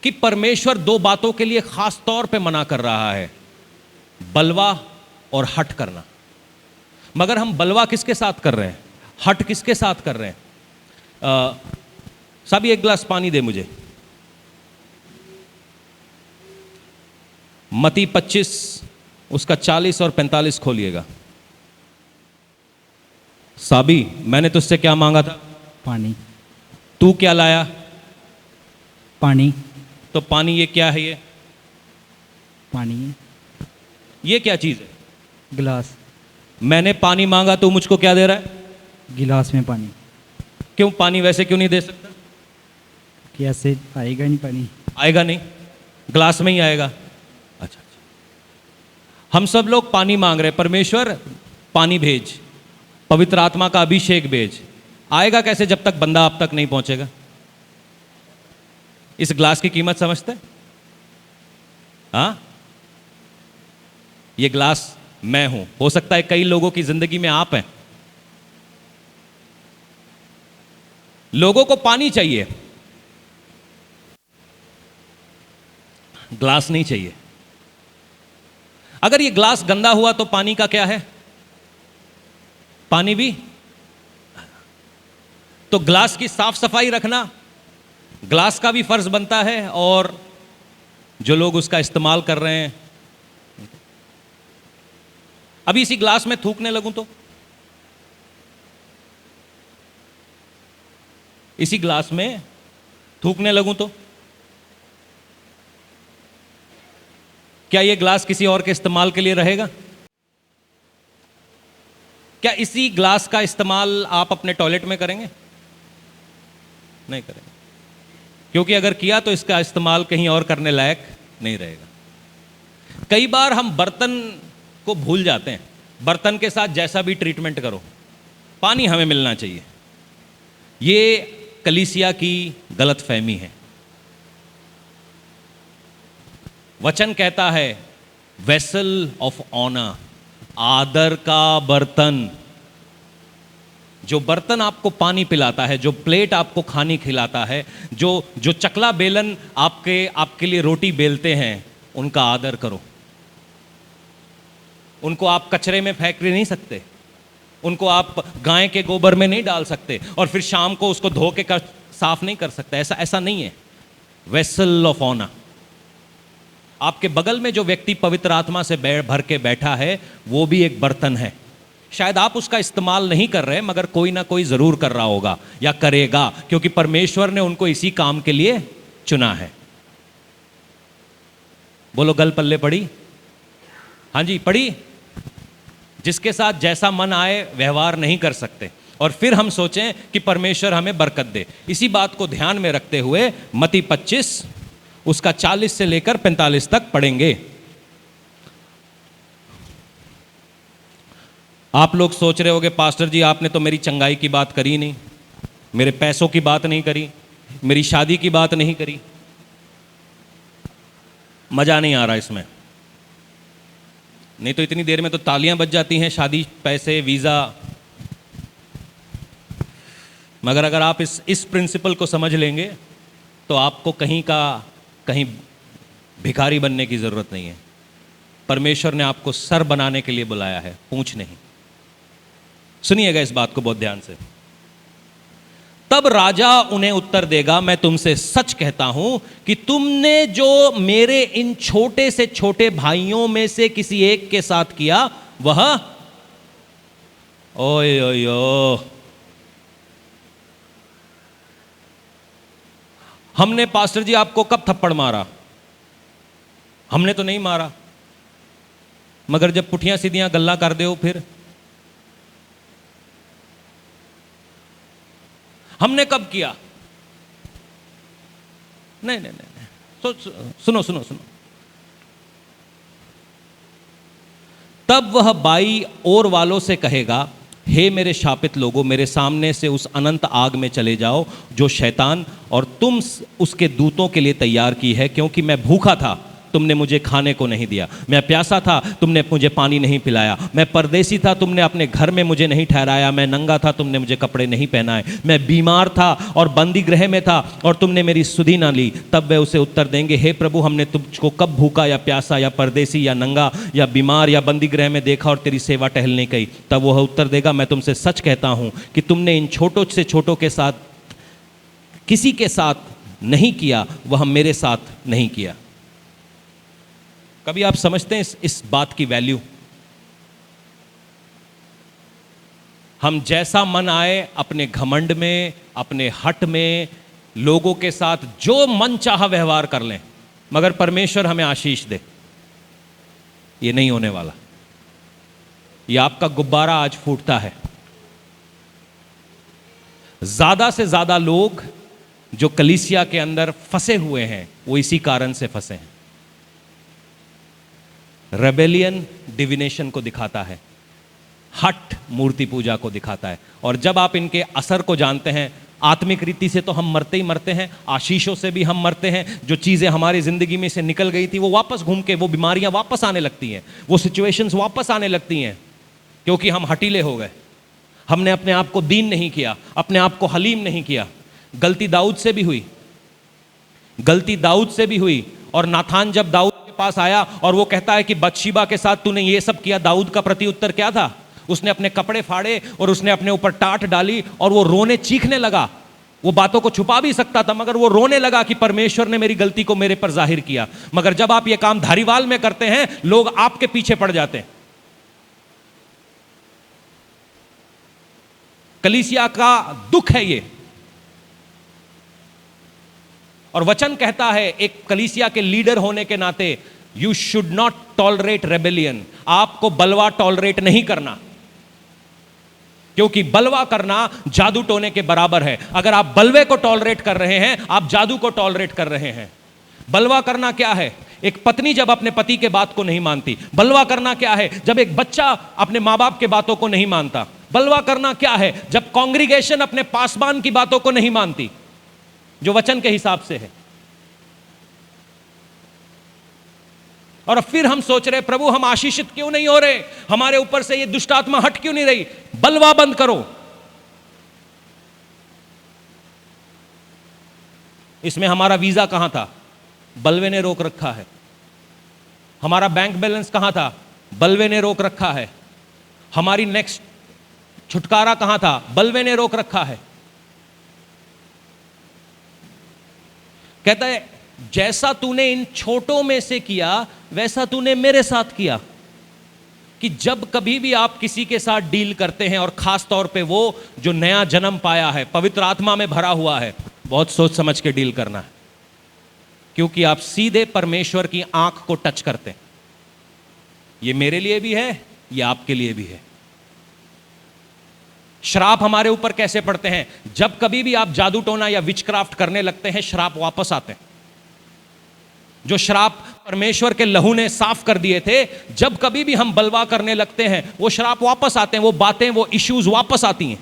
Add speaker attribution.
Speaker 1: कि परमेश्वर दो बातों के लिए खास तौर पे मना कर रहा है, बलवा और हठ करना। मगर हम बलवा किसके साथ कर रहे हैं, हठ किसके साथ कर रहे हैं? सभी एक गिलास पानी दे मुझे। मत्ती 25 उसका 40 और 45 खोलिएगा। साबी, मैंने तुझसे क्या मांगा था?
Speaker 2: पानी।
Speaker 1: तू क्या लाया?
Speaker 2: पानी।
Speaker 1: तो पानी ये क्या है? ये
Speaker 2: पानी है।
Speaker 1: ये क्या चीज है?
Speaker 2: गिलास।
Speaker 1: मैंने पानी मांगा, तू मुझको क्या दे रहा है?
Speaker 2: गिलास में पानी।
Speaker 1: क्यों पानी वैसे क्यों नहीं दे सकता?
Speaker 2: कि ऐसे आएगा नहीं पानी।
Speaker 1: आएगा नहीं, ग्लास में ही आएगा। अच्छा, हम सब लोग पानी मांग रहे, परमेश्वर पानी भेज, पवित्र आत्मा का अभिषेक भेज। आएगा कैसे जब तक बंदा आप तक नहीं पहुंचेगा? इस ग्लास की कीमत समझते? हाँ, ये ग्लास मैं हूं, हो सकता है कई लोगों की जिंदगी में आप हैं। लोगों को पानी चाहिए, ग्लास नहीं चाहिए। अगर ये ग्लास गंदा हुआ तो पानी का क्या है? पानी भी। तो ग्लास की साफ सफाई रखना ग्लास का भी फर्ज बनता है, और जो लोग उसका इस्तेमाल कर रहे हैं। अभी इसी ग्लास में थूकने लगूं तो, इसी ग्लास में थूकने लगूं तो क्या यह ग्लास किसी और के इस्तेमाल के लिए रहेगा? क्या इसी ग्लास का इस्तेमाल आप अपने टॉयलेट में करेंगे? नहीं करेंगे, क्योंकि अगर किया तो इसका इस्तेमाल कहीं और करने लायक नहीं रहेगा। कई बार हम बर्तन को भूल जाते हैं। बर्तन के साथ जैसा भी ट्रीटमेंट करो, पानी हमें मिलना चाहिए। ये कलीसिया की गलतफहमी है। वचन कहता है वेसल ऑफ ऑनर, आदर का बर्तन। जो बर्तन आपको पानी पिलाता है, जो प्लेट आपको खाने खिलाता है, जो चकला बेलन आपके लिए रोटी बेलते हैं, उनका आदर करो। उनको आप कचरे में फेंक नहीं सकते, उनको आप गाय के गोबर में नहीं डाल सकते और फिर शाम को उसको धो के साफ नहीं कर सकते। ऐसा नहीं है। Vessel of honour. आपके बगल में जो व्यक्ति पवित्र आत्मा से भर के बैठा है, वो भी एक बर्तन है। शायद आप उसका इस्तेमाल नहीं कर रहे, मगर कोई ना कोई जरूर कर रहा होगा या करेगा, क्योंकि परमेश्वर ने उनको इसी काम के लिए चुना है। बोलो, गल पल्ले पड़ी? हाँ जी, पड़ी। जिसके साथ जैसा मन आए व्यवहार नहीं कर सकते, और फिर हम सोचें कि परमेश्वर हमें बरकत दे। इसी बात को ध्यान में रखते हुए मत्ती 25 उसका 40 से लेकर 45 तक पढ़ेंगे। आप लोग सोच रहे होंगे, पास्टर जी आपने तो मेरी चंगाई की बात करी नहीं, मेरे पैसों की बात नहीं करी, मेरी शादी की बात नहीं करी। मजा नहीं आ रहा इसमें। नहीं तो इतनी देर में तो तालियां बज जाती हैं, शादी, पैसे, वीजा। मगर अगर आप इस प्रिंसिपल को समझ लेंगे तो आपको कहीं भिखारी बनने की जरूरत नहीं है। परमेश्वर ने आपको सर बनाने के लिए बुलाया है, पूंछ नहीं। सुनिएगा इस बात को बहुत ध्यान से। तब राजा उन्हें उत्तर देगा, मैं तुमसे सच कहता हूं कि तुमने जो मेरे इन छोटे से छोटे भाइयों में से किसी एक के साथ किया, वह ओए ओए ओ। हमने पास्टर जी आपको कब थप्पड़ मारा? हमने तो नहीं मारा, मगर जब पुठियां सीधियां गल्ला कर दो फिर हमने कब किया? नहीं नहीं नहीं, तो सुनो सुनो सुनो। तब वह बाई ओर वालों से कहेगा, हे मेरे शापित लोगों, मेरे सामने से उस अनंत आग में चले जाओ जो शैतान और तुम उसके दूतों के लिए तैयार की है, क्योंकि मैं भूखा था तुमने मुझे खाने को नहीं दिया, मैं प्यासा था, तुमने मुझे पानी नहीं पिलाया, मैं परदेसी था, तुमने अपने घर में मुझे नहीं ठहराया, मैं नंगा था, तुमने मुझे कपड़े नहीं पहनाए, मैं बीमार था और बंदी गृह में था और तुमने मेरी सुधि ना ली। तब वे उसे उत्तर देंगे, हे प्रभु, हमने तुझको कब भूखा या प्यासा या परदेसी या नंगा या बीमार या बंदी गृह में देखा और तेरी सेवा टहलने गई। तब वह उत्तर देगा, मैं तुमसे सच कहता हूं कि तुमने इन छोटों से छोटों के साथ किसी के साथ नहीं किया, वह मेरे साथ नहीं किया। कभी आप समझते हैं इस बात की वैल्यू? हम जैसा मन आए अपने घमंड में, अपने हट में, लोगों के साथ जो मन चाहा व्यवहार कर लें, मगर परमेश्वर हमें आशीष दे, ये नहीं होने वाला। ये आपका गुब्बारा आज फूटता है। ज्यादा से ज्यादा लोग जो कलीसिया के अंदर फंसे हुए हैं वो इसी कारण से फंसे हैं। रेबेलियन डिविनेशन को दिखाता है, हट मूर्ति पूजा को दिखाता है। और जब आप इनके असर को जानते हैं, आत्मिक रीति से तो हम मरते ही मरते हैं, आशीषों से भी हम मरते हैं। जो चीज़ें हमारी ज़िंदगी में से निकल गई थी वो वापस घूम के, वो बीमारियां वापस आने लगती हैं, वो सिचुएशंस वापस आने लगती हैं, क्योंकि हम हटीले हो गए। हमने अपने आप को दीन नहीं किया, अपने आप को हलीम नहीं किया। गलती दाऊद से भी हुई, गलती दाऊद से भी हुई। और नाथान जब दाऊद के पास आया और वो कहता है कि बत्शीबा के साथ तूने ये सब किया, दाऊद का प्रत्युत्तर क्या था? उसने अपने कपड़े फाड़े और उसने अपने ऊपर टाट डाली और वो रोने चीखने लगा। वो बातों को छुपा भी सकता था, मगर वो रोने लगा कि परमेश्वर ने मेरी गलती को मेरे पर जाहिर किया। मगर जब आप ये काम धारीवाल में करते हैं, लोग आपके पीछे पड़ जाते हैं। कलीसिया का दुख है ये। और वचन कहता है एक कलीसिया के लीडर होने के नाते, you should not tolerate rebellion. आपको बलवा टॉलरेट नहीं करना, क्योंकि बलवा करना जादू टोने के बराबर है। अगर आप बलवे को टॉलरेट कर रहे हैं, आप जादू को टॉलरेट कर रहे हैं। बलवा करना क्या है? एक पत्नी जब अपने पति के बात को नहीं मानती। बलवा करना क्या है? जब एक बच्चा अपने मां बाप के बातों को नहीं मानता। बलवा करना क्या है? जब कांग्रीगेशन अपने पासबान की बातों को नहीं मानती, जो वचन के हिसाब से है। और फिर हम सोच रहे, प्रभु हम आशीषित क्यों नहीं हो रहे, हमारे ऊपर से ये दुष्ट आत्मा हट क्यों नहीं रही? बलवा बंद करो। इसमें हमारा वीजा कहां था? बलवे ने रोक रखा है। हमारा बैंक बैलेंस कहां था? बलवे ने रोक रखा है। हमारी नेक्स्ट छुटकारा कहां था? बलवे ने रोक रखा है। कहता है, जैसा तूने इन छोटों में से किया वैसा तूने मेरे साथ किया। कि जब कभी भी आप किसी के साथ डील करते हैं, और खास तौर पे वो जो नया जन्म पाया है, पवित्र आत्मा में भरा हुआ है, बहुत सोच समझ के डील करना है, क्योंकि आप सीधे परमेश्वर की आंख को टच करते हैं। ये मेरे लिए भी है, ये आपके लिए भी है। श्राप हमारे ऊपर कैसे पड़ते हैं? जब कभी भी आप जादू टोना या विचक्राफ्ट करने लगते हैं, श्राप वापस आते हैं। जो श्राप परमेश्वर के लहू ने साफ कर दिए थे, जब कभी भी हम बलवा करने लगते हैं, वो श्राप वापस आते हैं, वो बातें, वो इश्यूज वापस आती हैं।